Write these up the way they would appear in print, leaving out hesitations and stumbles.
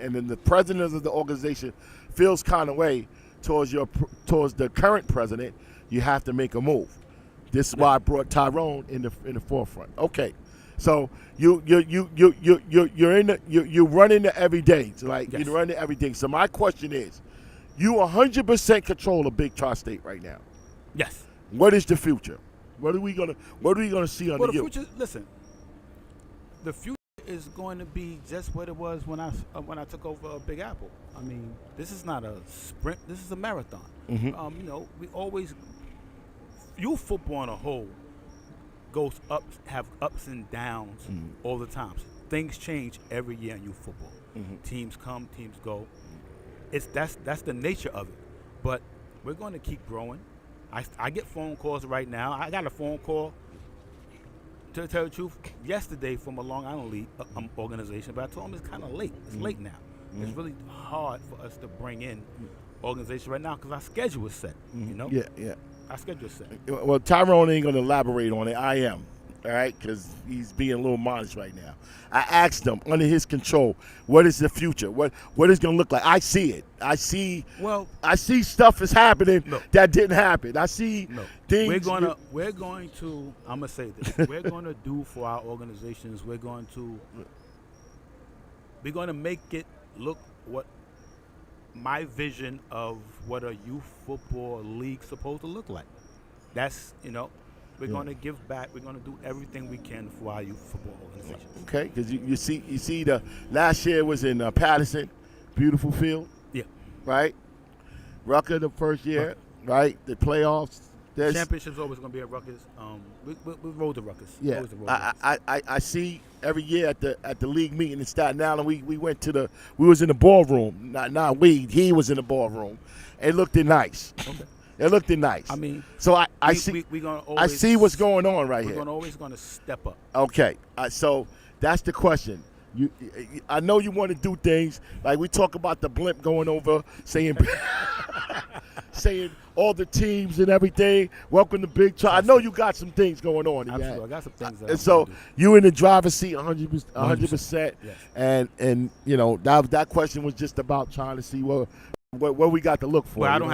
and then the president of the organization feels kind of way towards the current president, you have to make a move. This is why I brought Tyrone in the forefront. Okay, so you're running the everyday, like Yes. you're running everything. So my question is, you 100% control of Big Tri-State right now. Yes. What is the future? What are we gonna see under Well, the you? future. Listen, the future is going to be just what it was when I took over Big Apple. I mean, this is not a sprint. This is a marathon. Mhm. You know, we always youth football on a whole have ups and downs all the time. Things change every year in youth football. Teams come, teams go. That's the nature of it. But we're going to keep growing. I get phone calls right now. I got a phone call, to tell you the truth, yesterday from a Long Island League organization, but I told them it's kind of late. It's late now. It's really hard for us to bring in organizations right now because our schedule is set. You know? Yeah. Our schedule is set. Well, Tyrone ain't going to elaborate on it. I am, all right, because he's being a little modest right now. I asked him, under his control, what is the future? What is going to look like? I see it. I see stuff is happening that didn't happen. I see things. We're going to. I'm gonna say this. We're going to do for our organizations. We're going to make it look what my vision of what a youth football league's supposed to look like. That's, we're going to give back. We're going to do everything we can for our youth football organizations. Okay, because you see the last year was in Patterson, beautiful field. Yeah. Right. Rucker the first year. Right. The playoffs. Championship's always going to be at Rutgers. We roll the Rutgers. Yeah. I see every year at the league meeting in Staten Island. We was in the ballroom. He was in the ballroom. It looked nice. Okay. It looked nice. I mean, so I see what's going on right here. We're always going to step up. Okay. So that's the question. I know you want to do things like we talk about the blimp going over, saying all the teams and everything. Welcome to Big Tri. I know you got some things going on. Absolutely, I got some things. And so you in the driver's seat 100%. Yes. And that question was just about trying to see what we got to look for. Well, I don't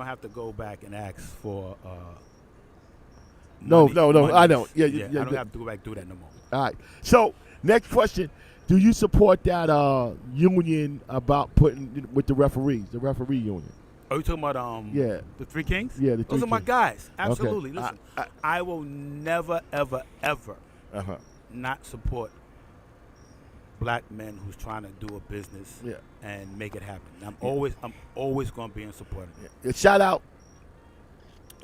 have to go back and ask for. No, money. I don't. Yeah, I don't have to go back and do that no more. All right. So next question. Do you support that union about putting with the referee union? Are you talking about the Three Kings? Yeah, those are my guys. Absolutely. Okay. Listen, I will never, ever, ever not support black men who's trying to do a business and make it happen. I'm always going to be in support of it. Yeah. Shout out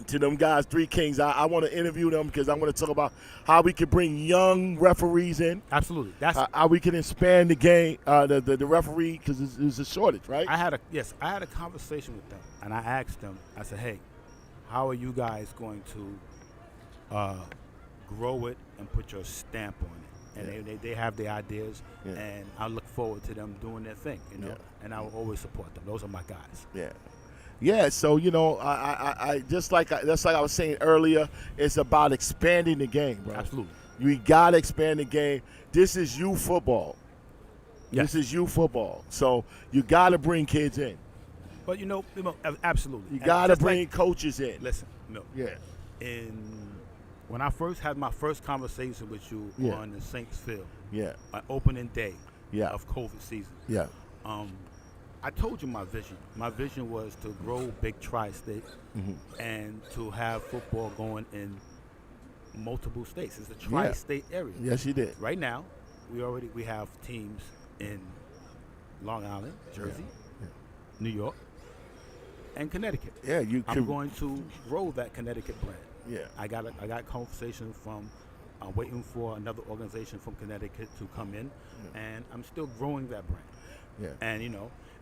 to them guys, Three Kings. I want to interview them because I want to talk about how we can bring young referees in. Absolutely. That's how we can expand the game, the referee, because there's a shortage, right? I had a conversation with them, and I asked them. I said, "Hey, how are you guys going to grow it and put your stamp on it?" And they have their ideas, and I look forward to them doing their thing, and I will always support them. Those are my guys. Yeah. Yeah, so I that's like I was saying earlier, it's about expanding the game, bro. Absolutely. We gotta expand the game. This is youth football. Yes. This is youth football. So you gotta bring kids in. But absolutely. You gotta bring coaches in. Listen, Yeah. When I first had my first conversation with you on the Saints field, on opening day of COVID season. Yeah. I told you my vision. My vision was to grow Big Tri-State and to have football going in multiple states. It's a tri-state area. Yes, you did. Right now, we have teams in Long Island, Jersey, New York, and Connecticut. Yeah, I'm going to grow that Connecticut brand. Yeah. I got conversation from waiting for another organization from Connecticut to come in, and I'm still growing that brand. Yeah.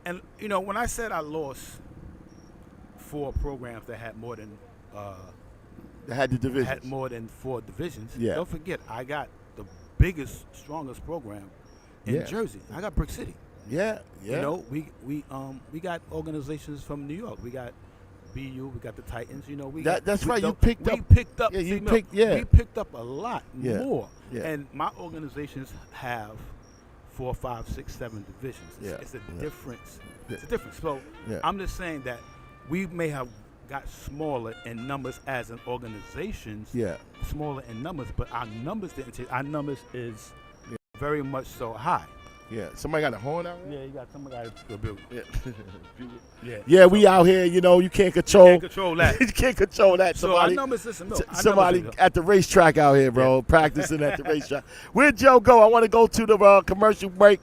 And when I said I lost 4 programs that had more than divisions. Had more than 4 divisions. Yeah. Don't forget, I got the biggest, strongest program in Jersey. I got Brick City. Yeah. We got organizations from New York. We got BU. We got the Titans. We picked up a lot more. Yeah. And my organizations have 4, 5, 6, 7 divisions. It's a difference. It's a difference. So I'm just saying that we may have got smaller in numbers as an organization. Smaller in numbers, but our numbers didn't change. Our numbers is very much so high. Yeah, somebody got a horn out there? Yeah, you got somebody got a bugle. Yeah, we out here, you know, you can't control. You can't control that. You can't control that. So Somebody, our numbers, listen, no, somebody at the racetrack out here, bro, practicing at the racetrack. Where'd Joe go? I want to go to the commercial break,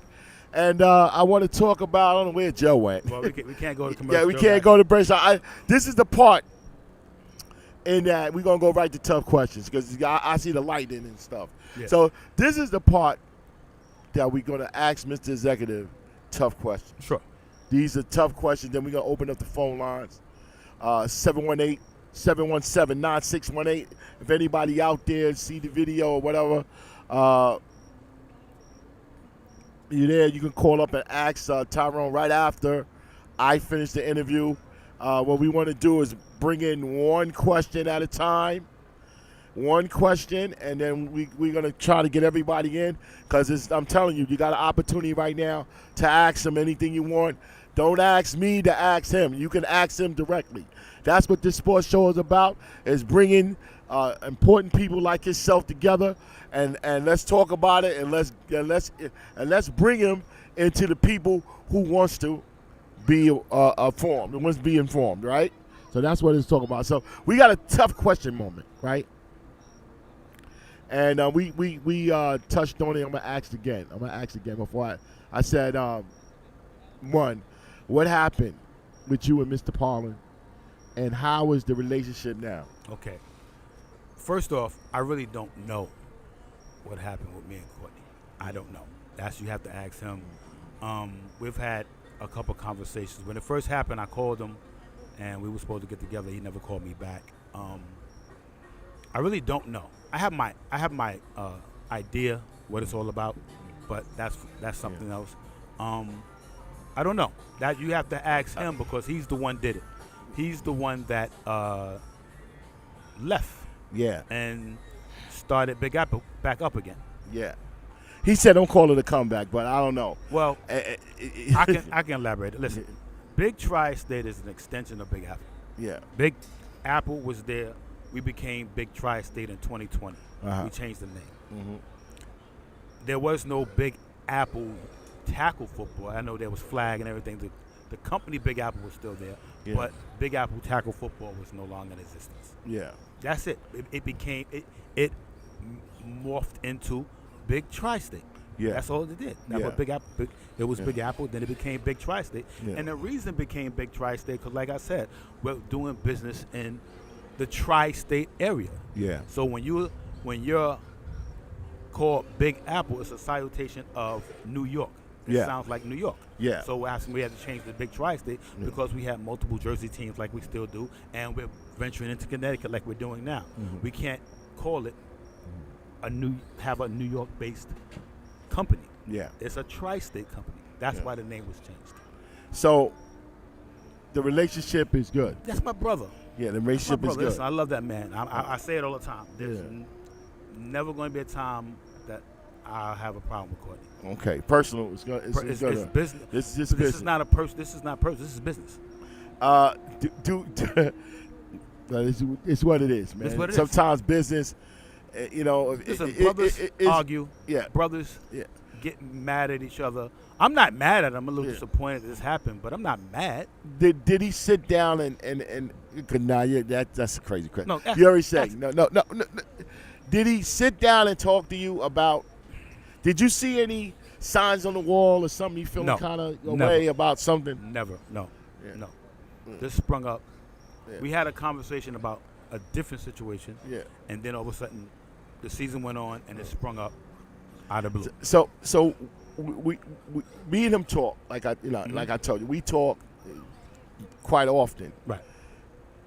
and I want to talk about, I don't know where Joe went. Well, we can't go to commercial. Yeah, we can't go to break. This is the part in that we're going to go right to tough questions because I see the lighting and stuff. Yeah. So this is the part that we're going to ask Mr. Executive tough questions. Sure. These are tough questions. Then we're going to open up the phone lines. 718-717-9618. If anybody out there see the video or whatever, you're there, you can call up and ask Tyrone right after I finish the interview. What we want to do is bring in one question at a time. One question, and then we're going to try to get everybody in because I'm telling you, you got an opportunity right now to ask him anything you want. Don't ask me to ask him. You can ask him directly. That's what this sports show is about, is bringing important people like yourself together, and let's talk about it, and let's bring him into the people who wants to be informed, who wants to be informed, right? So that's what it's talking about. So we got a tough question moment, right? And we touched on it. I'm gonna ask again. Before I said, one, what happened with you and Mr. Parlin, and how is the relationship now? Okay. First off, I really don't know what happened with me and Courtney. I don't know. You have to ask him. We've had a couple conversations. When it first happened, I called him, and we were supposed to get together. He never called me back. I really don't know. I have my idea what it's all about, but that's something else. I don't know. That you have to ask him because he's the one did it. He's the one that left. Yeah. And started Big Apple back up again. Yeah. He said don't call it a comeback, but I don't know. Well, I can elaborate. Listen, Big Tri-State is an extension of Big Apple. Yeah. Big Apple was there. We became Big Tri-State in 2020. We changed the name. Mm-hmm. There was no Big Apple tackle football. I know there was flag and everything. The company Big Apple was still there, but Big Apple tackle football was no longer in existence. Yeah. That's it. It morphed into Big Tri-State. Yeah. That's all it did. That's what Big Apple. It was Big Apple. Then it became Big Tri-State. Yeah. And the reason it became Big Tri-State because, like I said, we're doing business in the Tri-State area. Yeah. So when you're called Big Apple, it's a salutation of New York. It sounds like New York. Yeah. So we had to change the Big Tri-State because we had multiple Jersey teams like we still do, and we're venturing into Connecticut like we're doing now. Mm-hmm. We can't call it have a New York-based company. Yeah. It's a Tri-State company. That's why the name was changed. So the relationship is good. That's my brother. Yeah, the relationship is good. Listen, I love that man. I say it all the time. There's never going to be a time that I'll have a problem with Courtney. Okay, personal. It's business. This is this business. is not a person. This is not person. This is business. It's what it is, man. It's what it Sometimes business, Listen, brothers argue. Yeah. Brothers get mad at each other. I'm not mad at him. I'm a little disappointed that this happened, but I'm not mad. Did he sit down and that's a crazy question. No, you already said no. Did he sit down and talk to you about? Did you see any signs on the wall or something you feeling kind of way about something? Never. No. This sprung up. Yeah. We had a conversation about a different situation. Yeah. And then all of a sudden, the season went on and it sprung up out of the blue. So we me and him talk like I told you, we talk quite often. Right.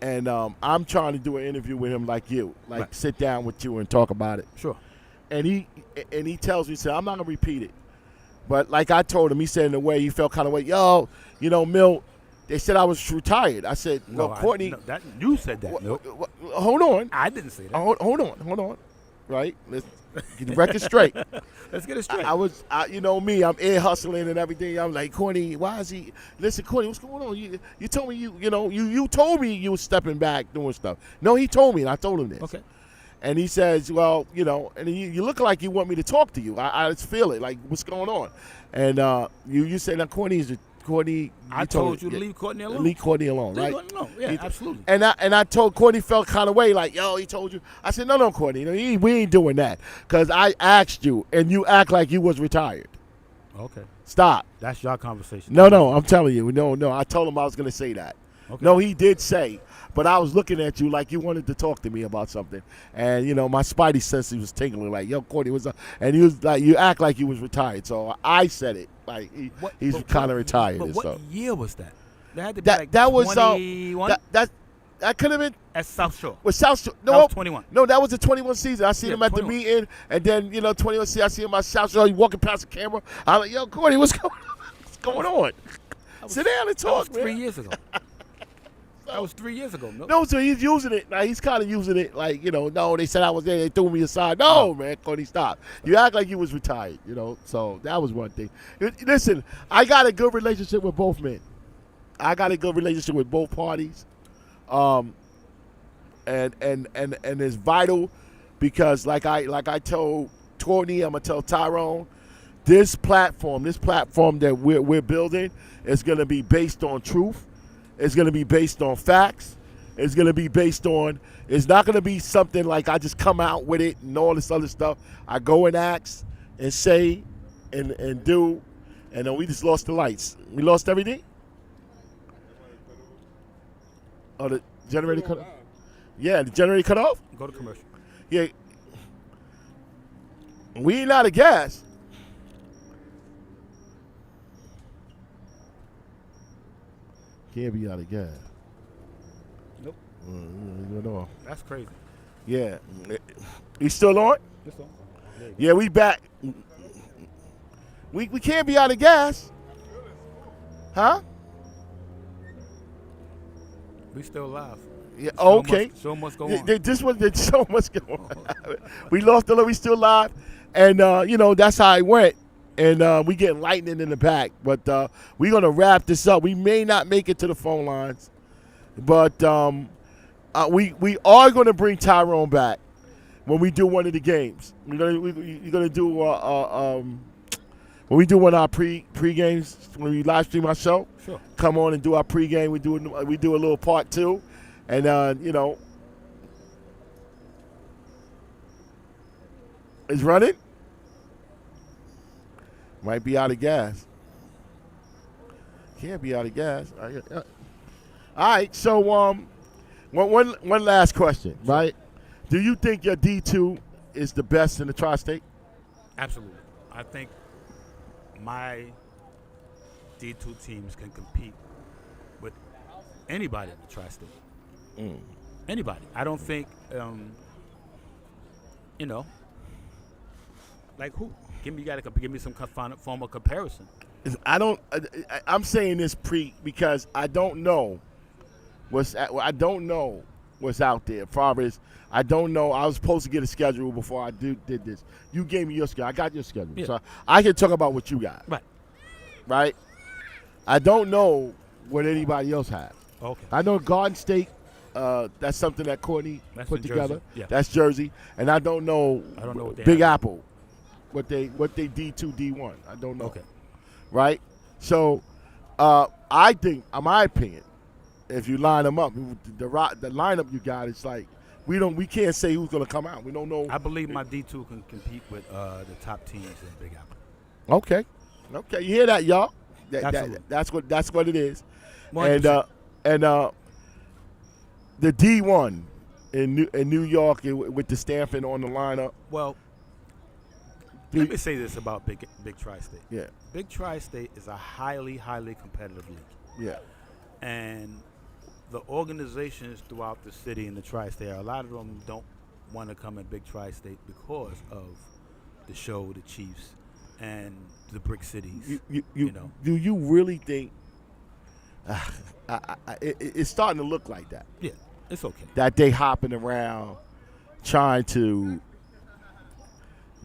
And I'm trying to do an interview with him like you, sit down with you and talk about it. Sure. And he tells me, he said, I'm not gonna repeat it, but like I told him, he said in a way he felt kind of way, Milt, they said I was retired. I said, well, Courtney, you said that. Hold on. I didn't say that. Hold on. Right. Get the record straight. Let's get it straight. You know me, I'm ear hustling and everything. I'm like, Courtney, why is he? Listen, Courtney, what's going on? You told me you told me you were stepping back doing stuff. No, he told me, and I told him this. Okay. And he says, well, and you look like you want me to talk to you. I just feel it, like, what's going on? And you said, now, Courtney. I told you to leave Courtney alone. Leave Courtney alone, right? Leave Courtney alone. Yeah, absolutely. And I told Courtney felt kind of way, like, yo, he told you. I said, no, Courtney, we ain't doing that. Because I asked you, and you act like you was retired. Okay. Stop. That's your conversation. No, I'm telling you. No. I told him I was going to say that. Okay. No, he did say, but I was looking at you like you wanted to talk to me about something. And, my spidey sense was tingling, like, yo, Courtney, what's up? And he was like, you act like you was retired. So I said it. Like, he's kind of retired. But and what stuff. year was that? That had to be like that was 21? that could have been At South Shore. with South Shore. That was 21. No, that was the 21 season. I seen him at 21. the meeting, and then 21 season. I see him at South Shore. He walking past the camera. I'm like, yo, Courtney, what's going on? Sit down and talk, That was 3 man. years ago. That was 3 years ago. No, so he's using it. Now he's kind of using it like, no, they said I was there. They threw me aside. No, man, Courtney, stop. You act like you was retired, So that was one thing. Listen, I got a good relationship with both men. I got a good relationship with both parties. And it's vital because like I told Courtney, I'm gonna tell Tyrone, this platform that we're building is gonna be based on truth. It's going to be based on facts. It's going to be based on, it's not going to be something like I just come out with it and all this other stuff. I go and ask and say and do, and then we just lost the lights. We lost everything? Oh, the generator cut off? Yeah, the generator cut off? Go to commercial. Yeah. We ain't out of gas. Can't be out of gas. Nope. That's crazy. Yeah. You still on? It's on. Yeah, we back. We can't be out of gas. Huh? We still alive. Yeah. Okay. So much going on. There's so much going on. We lost the we still alive, and that's how it went. And we getting lightning in the back. But we're going to wrap this up. We may not make it to the phone lines. But we are going to bring Tyrone back when we do one of the games. You're going to do when we do one of our pre-games, when we live stream our show. Sure. Come on and do our pre-game. We do a little part 2. And, it's running. Might be out of gas. Can't be out of gas. All right. So one last question, right? Do you think your D2 is the best in the tri-state? Absolutely. I think my D2 teams can compete with anybody in the tri-state. Anybody. I don't think, like who? You got to give me some form of comparison. I'm saying this because I don't know what's out there. As far as I don't know, I was supposed to get a schedule before I did this. You gave me your schedule. I got your schedule, yeah. So I can talk about what you got. Right. I don't know what anybody else has. Okay. I know Garden State. That's something that Courtney put together. Jersey. Yeah. That's Jersey, and I don't know what they Big have. Apple. What they D2, D1. I don't know. Okay. Right? So I think, in my opinion, if you line them up, the lineup you got, it's like we can't say who's going to come out. We don't know. I believe my D2 can compete with the top teams in Big Apple. Okay. You hear that, y'all? Absolutely. That's what it is. 100%. And the D1 in New York with the Stanford on the lineup. Well, let me say this about Big Tri-State. Yeah. Big Tri-State is a highly, highly competitive league. Yeah. And the organizations throughout the city in the Tri-State, a lot of them don't want to come in Big Tri-State because of the show, the Chiefs, and the brick cities. Do you really think it's starting to look like that? Yeah, it's okay. That they hopping around trying to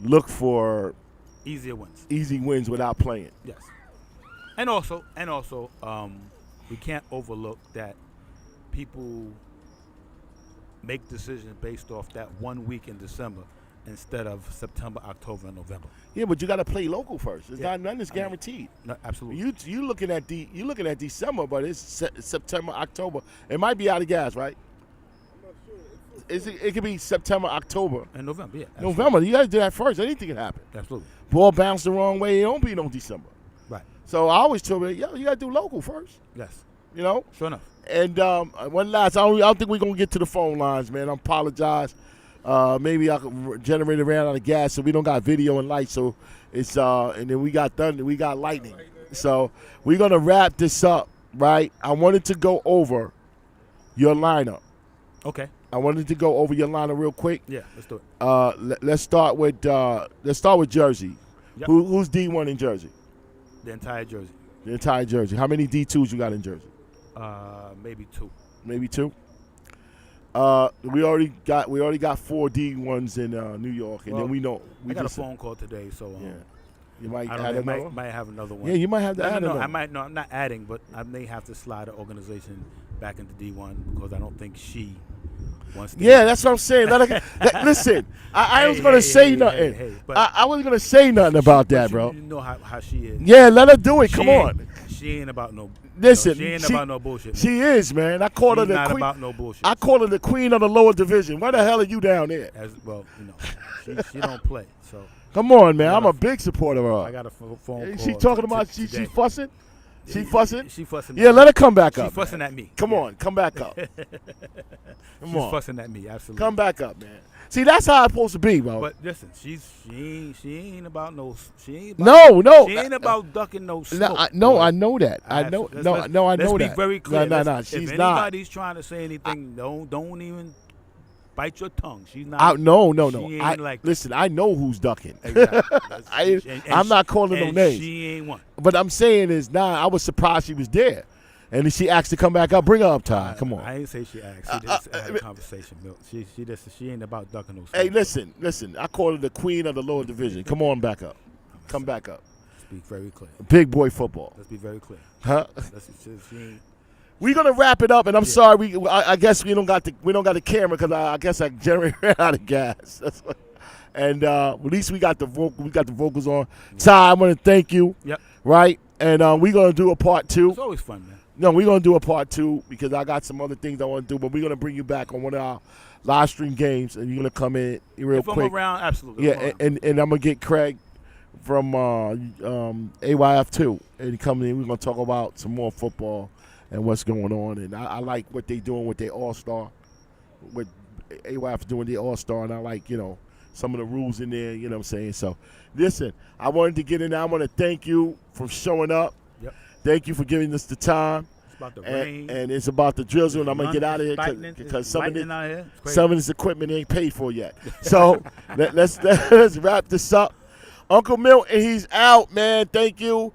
look for Easier wins. easy wins without playing. Yes. And also, we can't overlook that people make decisions based off that 1 week in December instead of September, October, and November. Yeah, but you got to play local first. It's Yeah. nothing is guaranteed. No, absolutely. You looking at December, but it's September, October. It might be out of gas, right? It could be September, October, And November, yeah. Absolutely. November. You got to do that first. Anything can happen. Absolutely. Ball bounced the wrong way. It don't be no December. Right. So I always told me, yo, you got to do local first. Yes. You know. Sure enough. And one last, I don't think we're gonna get to the phone lines, man. I apologize. Maybe I could generate a ran out of gas, so we don't got video and light. So it's and then we got thunder, we got lightning. So we're gonna wrap this up, right? I wanted to go over your lineup. Okay. I wanted to go over your lineup real quick. Yeah, let's do it. Let's start with Jersey. Yep. Who's D1 in Jersey? The entire jersey. The entire Jersey. How many D2s you got in Jersey? Maybe 2. Maybe 2. We already got 4 D1s in New York, and Well, then we know I got a phone call today, so Yeah, you might I add don't know, another. might have another one. Yeah, you might have to No, add no, another. I might. No, I'm not adding, but I may have to slide the organization back into D1 because I don't think she wants to. Yeah, that's what I'm saying. Listen, I was gonna say nothing. but I wasn't gonna say nothing about that, bro. You know how she is. Yeah, let her do it. She Come ain't- on. She ain't about no. Listen, she ain't about no bullshit. She is, man. I call her She's the not queen. about no bullshit. I call her the queen of the lower division. Why the hell are you down there? As well, she don't play. So Come on, man. I I'm got a big supporter of I her. got a phone call. Is she talking about she today. fussing? She fussing? She fussing. Yeah, let her come back She's up. fussing man. at me. Come Yeah. on, come back up. Come She's on, fussing at me. Absolutely. come back up, man. See, that's how it's supposed to be, bro. But listen, she ain't about no. She ain't about, No. She ain't about ducking no No, smoke. I know that. I know. Let's- No, let's- I know Let's that. be very clear. No. If She's not. anybody's trying to say anything, don't even bite your tongue. She's not. No. She ain't I, like that. listen, I know who's ducking. Exactly. I'm not calling no and names. She ain't one. But I'm saying is, I was surprised she was there. And she asked to come back up. Bring her up, Ty. Come on. I ain't say she asked. She just had a conversation. Milt. She ain't about ducking no smoke. Hey, listen. I call her the queen of the lower division. Come on back up. Come back up. Let's be very clear. Big boy football. Let's be very clear. Huh? She ain't. We're gonna wrap it up, and I'm sorry. I guess we don't got the camera because I guess I ran out of gas. That's what, and at least we got the vocals on. Ty, I want to thank you. Yep. Right, and we're gonna do a part 2. It's always fun, man. No, we're gonna do a part 2 because I got some other things I want to do. But we're gonna bring you back on one of our live stream games, and you're gonna come in real If quick. I'm around, absolutely. Yeah, and I'm gonna get Craig from AYF2 and come in. We're gonna talk about some more football and what's going on. And I like what they doing with their All-Star, with AYF doing their All-Star, and I like some of the rules in there. You know what I'm saying? So, listen, I wanted to get in there. I want to thank you for showing up. Yep. Thank you for giving us the time. It's about the rain. And it's about the drizzle, and I'm gonna get out of here because some of this equipment ain't paid for yet. So let's wrap this up. Uncle Milton, he's out, man. Thank you.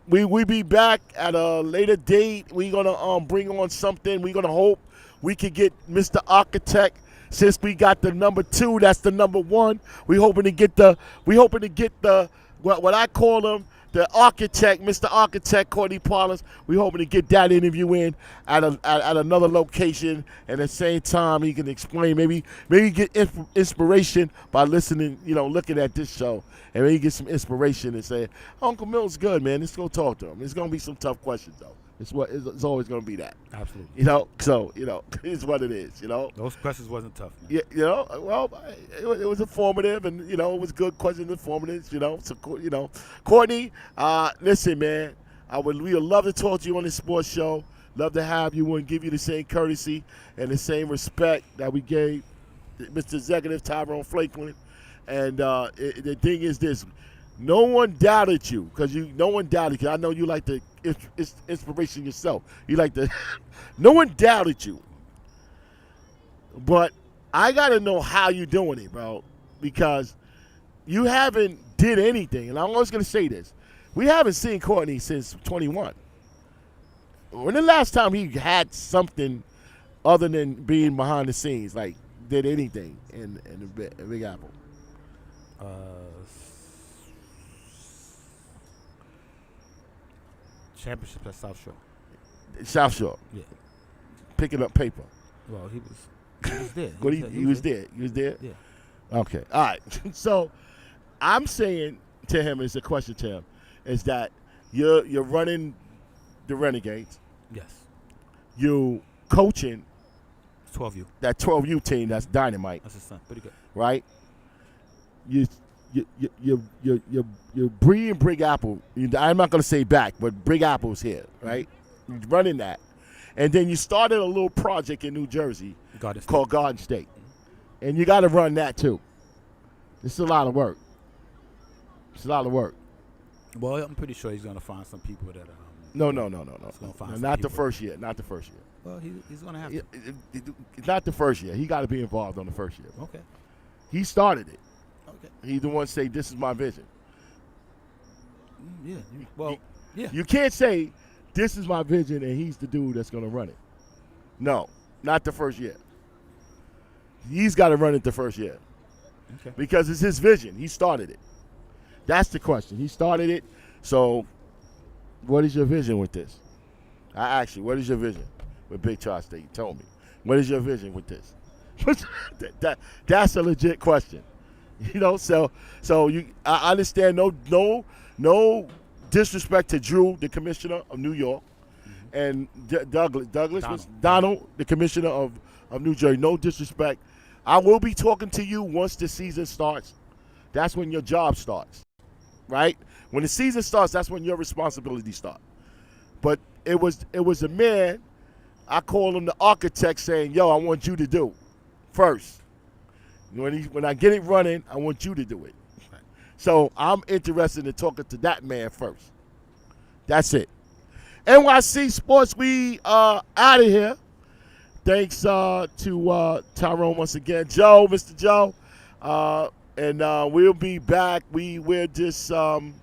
We be back at a later date. We're gonna bring on something. We're gonna hope we can get Mr. Architect. Since we got the number 2, that's the number 1. We hoping to get the what I call him, the architect, Mr. Architect, Courtney Parlins. We hoping to get that interview in at another location. And at the same time, he can explain, maybe get inspiration by listening, looking at this show. And maybe get some inspiration and say, Uncle Milton's good, man. Let's go talk to him. It's going to be some tough questions, though. It's always going to be that. Absolutely. So, it's what it is, Those questions wasn't tough. Man. Yeah, well, it was informative, and it was good questions, informative. So Courtney, listen, man, we would love to talk to you on this sports show. Love to have you and give you the same courtesy and the same respect that we gave Mr. Executive Tyrone Franklin. And the thing is this: no one doubted you because no one doubted you. I know you like the inspiration yourself. You like the. No one doubted you. But I got to know how you doing it, bro, because you haven't did anything. And I'm always going to say this. We haven't seen Courtney since 21. When the last time he had something other than being behind the scenes, like did anything in the Big Apple? Championship at South Shore. South Shore. Yeah. Picking up paper. Well, he was there. What he was there. You was there? Yeah. Okay. All right. So I'm saying to him, is a question to him, is that you're running the Renegades. Yes. You coaching 12U. that 12U team that's dynamite, That's his son. Pretty good. right? You're breeding Big Apple. I'm not going to say back, but Big Apple's here, right? You're running that. And then you started a little project in New Jersey called Garden State. And you got to run that too. It's a lot of work. It's a lot of work. Well, I'm pretty sure he's going to find some people that No. gonna find some Not the people. first year. Not the first year. well, he's going to have to. It's not the first year. He got to be involved on the first year. Okay. He started it. Okay. He's the one to say, this is my vision. Yeah. Well, yeah. You can't say, this is my vision, and he's the dude that's going to run it. No, not the first year. He's got to run it the first year. Okay. Because it's his vision. He started it. That's the question. He started it. So, what is your vision with this? I asked you, what is your vision with Big Charles State? You told me. What is your vision with this? That's a legit question. You know, so I understand no disrespect to Drew, the commissioner of New York, and Douglas was Donald, the commissioner of New Jersey. No disrespect. I will be talking to you once the season starts. That's when your job starts, right? When the season starts, that's when your responsibility starts. But it was a man, I call him the architect, saying, yo, I want you to do first. When I get it running, I want you to do it. Right. So I'm interested in talking to that man first. That's it. NYC Sports, we out of here. Thanks to Tyrone once again. Mr. Joe. And we'll be back. We're just trying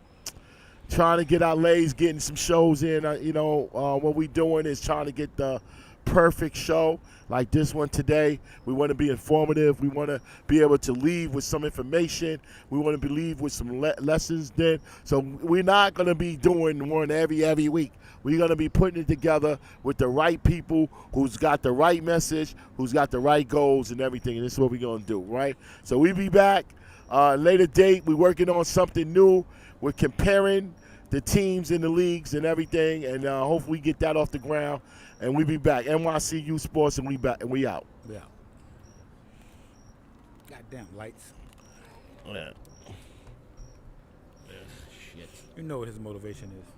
to get our legs, getting some shows in. What we're doing is trying to get the perfect show like this one today. We want to be informative. We want to be able to leave with some information. We want to leave with some lessons then. So we're not going to be doing one every week. We're going to be putting it together with the right people who's got the right message, who's got the right goals and everything. And this is what we're going to do, right? So we'll be back. Later date, we're working on something new. We're comparing the teams in the leagues and everything, and hopefully get that off the ground. And we'll be back. NYCU Sports, and we back, and we out. We out. Goddamn lights. Yeah. Shit. You know what his motivation is.